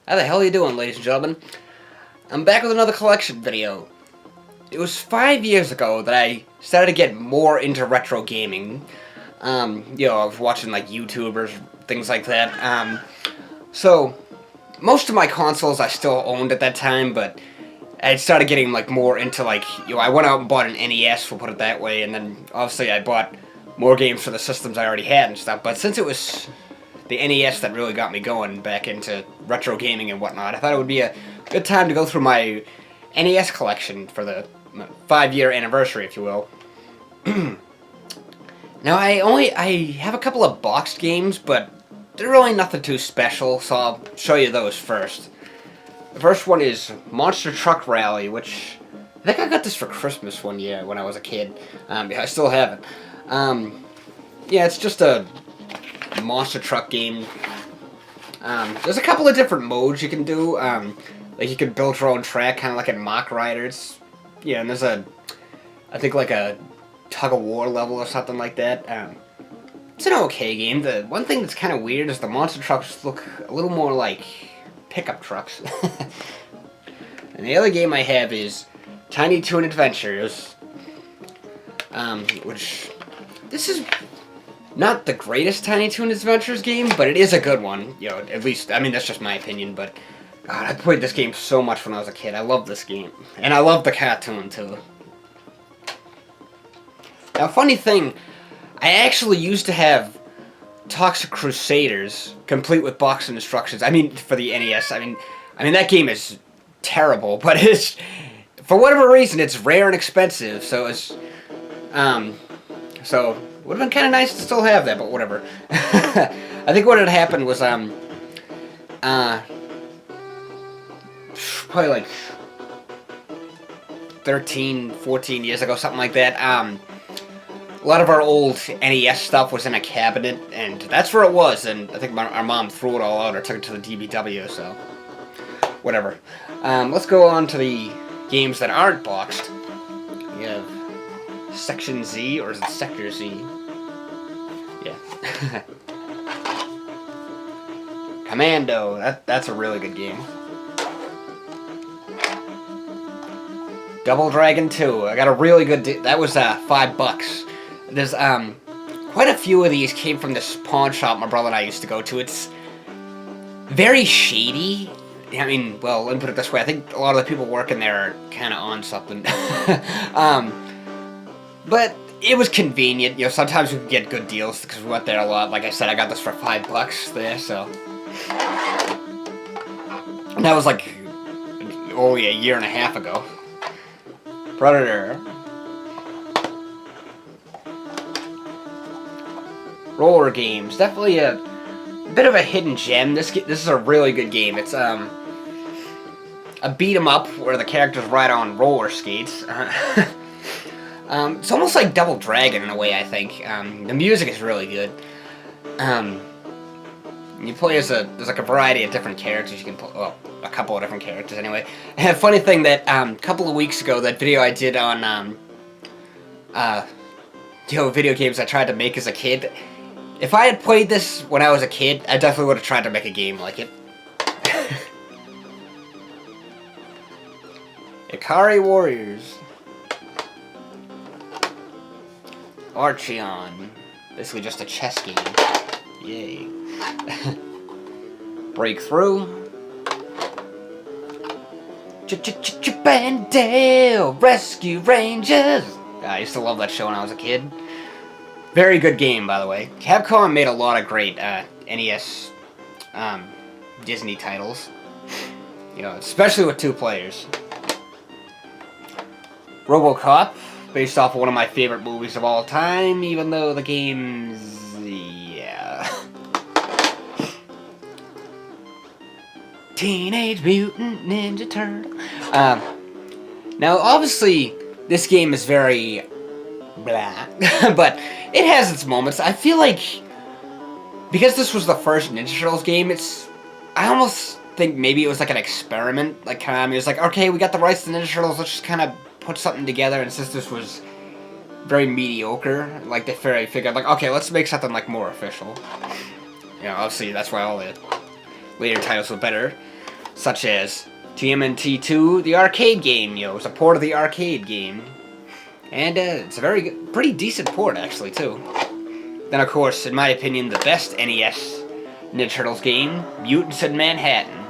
How the hell are you doing, ladies and gentlemen? I'm back with another collection video. It was 5 years ago that I started to get more into retro gaming. I was watching like YouTubers, things like that. So most of my consoles I still owned at that time, but I started getting like more into I went out and bought an NES, we'll put it that way, and then obviously I bought more games for the systems I already had and stuff. But since it was the NES that really got me going back into retro gaming and whatnot, I thought it would be a good time to go through my NES collection for the 5-year anniversary, if you will. Now, I have a couple of boxed games, but they're really nothing too special, so I'll show you those first. The first one is Monster Truck Rally, which I think I got this for Christmas one year when I was a kid. I still have it. Yeah, it's just a monster truck game. There's a couple of different modes you can do. Like you can build your own track, kind of like in Mock Riders. Yeah, and there's I think like a tug-of-war level or something like that. It's an okay game. The one thing that's kind of weird is the monster trucks look a little more like pickup trucks. And the other game I have is Tiny Toon Adventures, which this is not the greatest Tiny Toon Adventures game, but it is a good one. You know, at least, I mean, that's just my opinion, but God, I played this game so much when I was a kid. I love this game. And I love the cartoon, too. Now, funny thing, I actually used to have Toxic Crusaders, complete with box instructions. I mean, for the NES. I mean, that game is terrible, but it's, for whatever reason, it's rare and expensive, so it's, so would have been kind of nice to still have that, but whatever. I think what had happened was, probably like 13, 14 years ago, something like that. A lot of our old NES stuff was in a cabinet, and that's where it was, and I think our mom threw it all out or took it to the DBW, so whatever. Let's go on to the games that aren't boxed. We have Section Z, or is it Sector Z? Yeah. Commando, that's a really good game. Double Dragon 2, I got a really good, that was $5. There's quite a few of these came from this pawn shop my brother and I used to go to. It's very shady. I mean, well, let me put it this way, I think a lot of the people working there are kind of on something. But it was convenient, you know, sometimes we could get good deals because we went there a lot. Like I said, I got this for $5 there, so. And that was like only a year and a half ago. Predator. Roller games, definitely a bit of a hidden gem. This is a really good game. It's a beat 'em up where the characters ride on roller skates. It's almost like Double Dragon in a way, I think. The music is really good. You play as there's like a variety of different characters you can play, well, a couple of different characters anyway. And a funny thing that, a couple of weeks ago, that video I did on, video games I tried to make as a kid. If I had played this when I was a kid, I definitely would have tried to make a game like it. Ikari Warriors. Archeon. Basically just a chess game. Yay. Breakthrough. Bandale Rescue Rangers. I used to love that show when I was a kid. Very good game, by the way. Capcom made a lot of great NES Disney titles. You know, especially with 2 players. RoboCop, based off of one of my favorite movies of all time, even though the game's, yeah. Teenage Mutant Ninja Turtle. Now, obviously, this game is very blah, but it has its moments. I feel like, because this was the first Ninja Turtles game, I almost think maybe it was like an experiment. Like, it was like, okay, we got the rights to Ninja Turtles, let's just kind of put something together, and since this was very mediocre, like, they figured, like, okay, let's make something, like, more official. You know, obviously, that's why all the later titles were better. such as TMNT2, the arcade game. You know, it's a port of the arcade game, and it's a very good, pretty decent port actually too. Then of course, in my opinion, the best NES Ninja Turtles game, Mutants in Manhattan.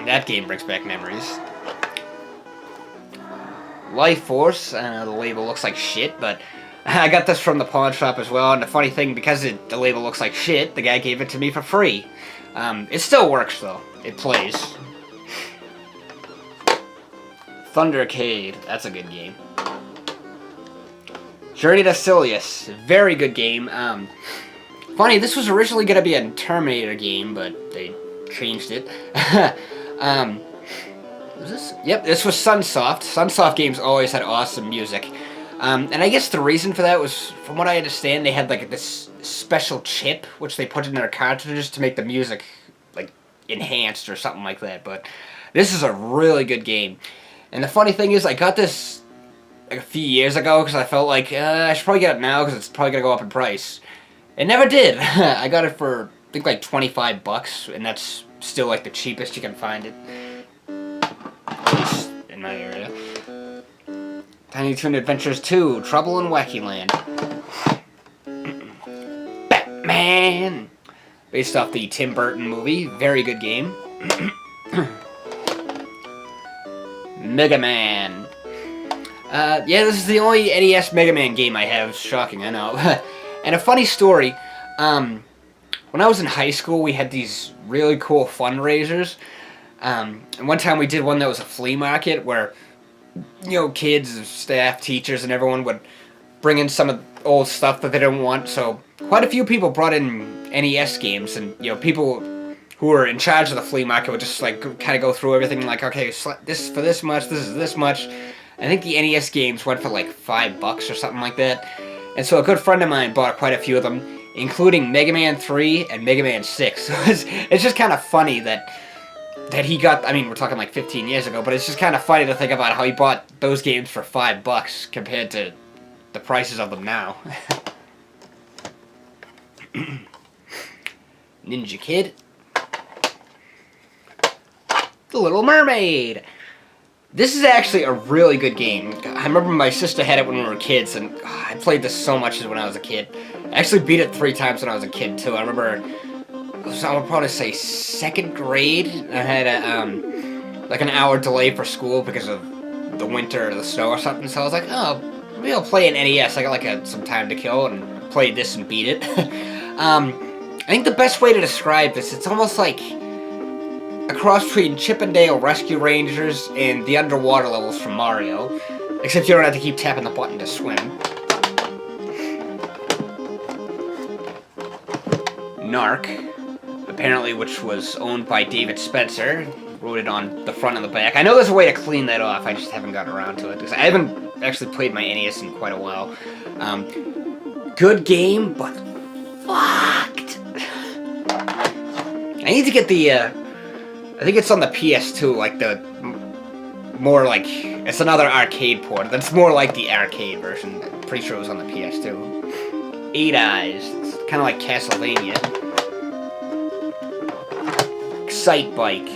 That game brings back memories. Life Force, the label looks like shit, but I got this from the pawn shop as well, and the funny thing, because the label looks like shit, the guy gave it to me for free. It still works though. It plays. Thundercade, that's a good game. Journey to Silius, very good game. Funny, this was originally going to be a Terminator game, but they changed it. Was this? Yep, this was Sunsoft. Sunsoft games always had awesome music. And I guess the reason for that was, from what I understand, they had like this special chip which they put in their cartridges to make the music like enhanced or something like that. But this is a really good game. And the funny thing is, I got this like a few years ago because I felt like I should probably get it now because it's probably gonna go up in price. It never did. I got it for I think like $25, and that's still like the cheapest you can find it. In my area. Tiny Toon Adventures 2, Trouble in Wacky Land. Batman! Based off the Tim Burton movie, very good game. Mega Man. Yeah, this is the only NES Mega Man game I have. Shocking, I know. And a funny story, when I was in high school, we had these really cool fundraisers. And one time we did one that was a flea market where, you know, kids, staff, teachers, and everyone would bring in some of the old stuff that they didn't want. So quite a few people brought in NES games, and, you know, people who were in charge of the flea market would just, like, kind of go through everything, like, okay, this is for this much, this is this much. I think the NES games went for, like, $5 or something like that. And so a good friend of mine bought quite a few of them, including Mega Man 3 and Mega Man 6. So it's just kind of funny that he got, I mean, we're talking like 15 years ago, but it's just kind of funny to think about how he bought those games for $5 compared to the prices of them now. Ninja Kid. The Little Mermaid. This is actually a really good game. I remember my sister had it when we were kids, and I played this so much when I was a kid. I actually beat it 3 times when I was a kid, too. I remember, I would probably say 2nd grade. I had a, like an hour delay for school because of the winter or the snow or something, so I was like, oh, maybe I'll play an NES. I got like some time to kill, and played this and beat it. I think the best way to describe this, it's almost like a cross between Chip and Dale Rescue Rangers and the underwater levels from Mario, except you don't have to keep tapping the button to swim. Narc, apparently, which was owned by David Spencer, wrote it on the front and the back. I know there's a way to clean that off, I just haven't gotten around to it, because I haven't actually played my NES in quite a while. Good game, but fucked. I need to get the, I think it's on the PS2, like the, more like, it's another arcade port. That's more like the arcade version. I'm pretty sure it was on the PS2. 8 Eyes. It's kind of like Castlevania. Excite Bike.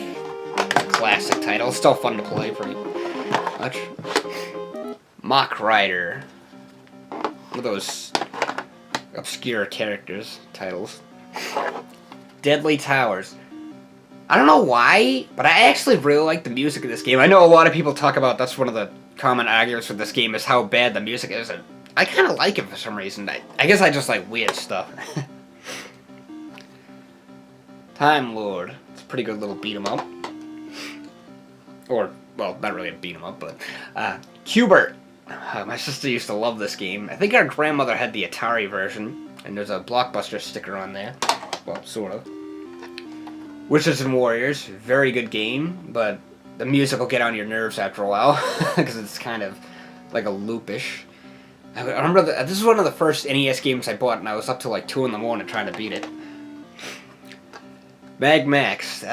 Classic title. Still fun to play pretty much. Mach Rider. One of those obscure characters titles. Deadly Towers. I don't know why, but I actually really like the music of this game. I know a lot of people talk about that's one of the common arguments with this game is how bad the music is. And I kind of like it for some reason. I guess I just like weird stuff. Time Lord. It's a pretty good little beat 'em up. Or, well, not really a beat 'em up, but Q*bert. My sister used to love this game. I think our grandmother had the Atari version, and there's a Blockbuster sticker on there. Well, sort of. Witches and Warriors, very good game, but the music will get on your nerves after a while, because it's kind of like a loopish. I remember this is one of the first NES games I bought, and I was up till like 2 in the morning trying to beat it. Mag Max,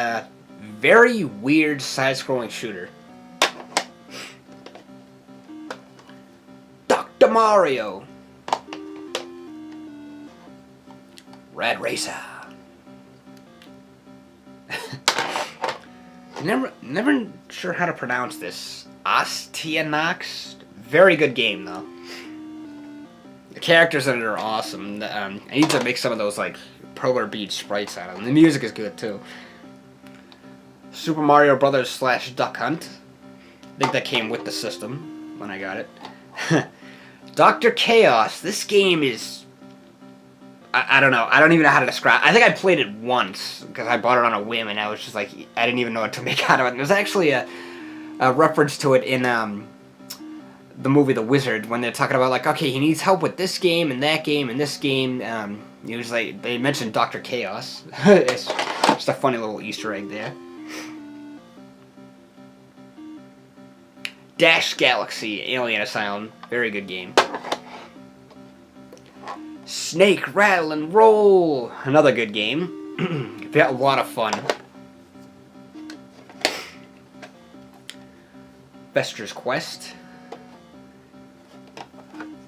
very weird side-scrolling shooter. Dr. Mario. Rad Racer. Never sure how to pronounce this. Ahhhh. Very good game though. The characters in it are awesome. I need to make some of those like Polar Beach sprites out of them. The music is good too. Super Mario Brothers / Duck Hunt. I think that came with the system when I got it. Dr. Chaos. This game is... I don't know. I don't even know how to describe it. I think I played it once because I bought it on a whim and I was just like, I didn't even know what to make out of it. There's actually a reference to it in the movie The Wizard when they're talking about like, okay, he needs help with this game and that game and this game. It was like, they mentioned Dr. Chaos. It's just a funny little Easter egg there. Dash Galaxy Alien Asylum. Very good game. Snake, Rattle, and Roll. Another good game. Got a lot of fun. Vester's Quest.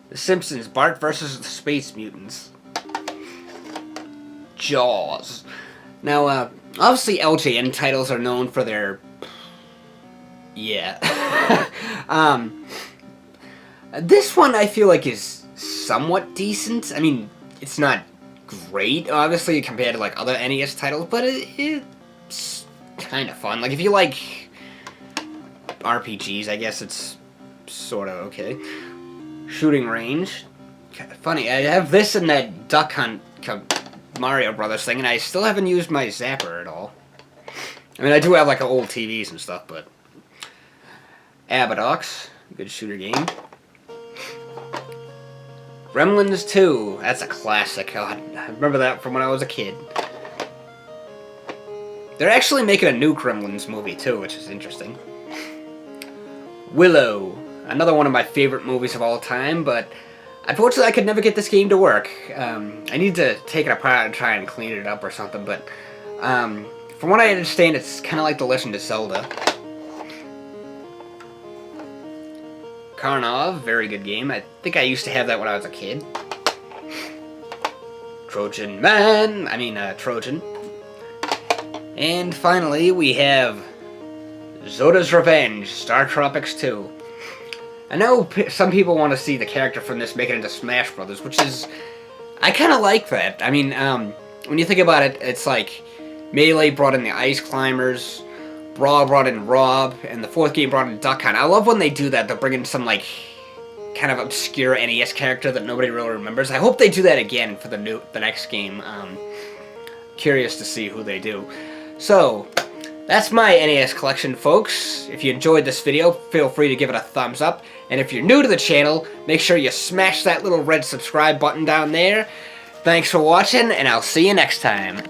The Simpsons, Bart versus the Space Mutants. Jaws. Now, obviously LJN titles are known for their... Yeah. This one I feel like is somewhat decent. I mean, it's not great, obviously, compared to like other NES titles, but it's kind of fun. Like, if you like RPGs, I guess it's sort of okay. Shooting Range. Funny, I have this and that Duck Hunt Mario Brothers thing, and I still haven't used my zapper at all. I mean, I do have like old TVs and stuff, but... Abadox, good shooter game. Gremlins 2, that's a classic. God, I remember that from when I was a kid. They're actually making a new Gremlins movie too, which is interesting. Willow, another one of my favorite movies of all time, but unfortunately I could never get this game to work. I need to take it apart and try and clean it up or something, but from what I understand, it's kind of like The Legend of Zelda. Karnov, very good game. I think I used to have that when I was a kid. Trojan Man, Trojan. And finally, we have Zoda's Revenge, Star Tropics 2. I know some people want to see the character from this make it into Smash Brothers, which is... I kind of like that. I mean, when you think about it, it's like Melee brought in the Ice Climbers, Brawl brought in Rob, and the fourth game brought in Duck Hunt. I love when they do that. They'll bring in some, like, kind of obscure NES character that nobody really remembers. I hope they do that again for the next game. Curious to see who they do. So, that's my NES collection, folks. If you enjoyed this video, feel free to give it a thumbs up. And if you're new to the channel, make sure you smash that little red subscribe button down there. Thanks for watching, and I'll see you next time.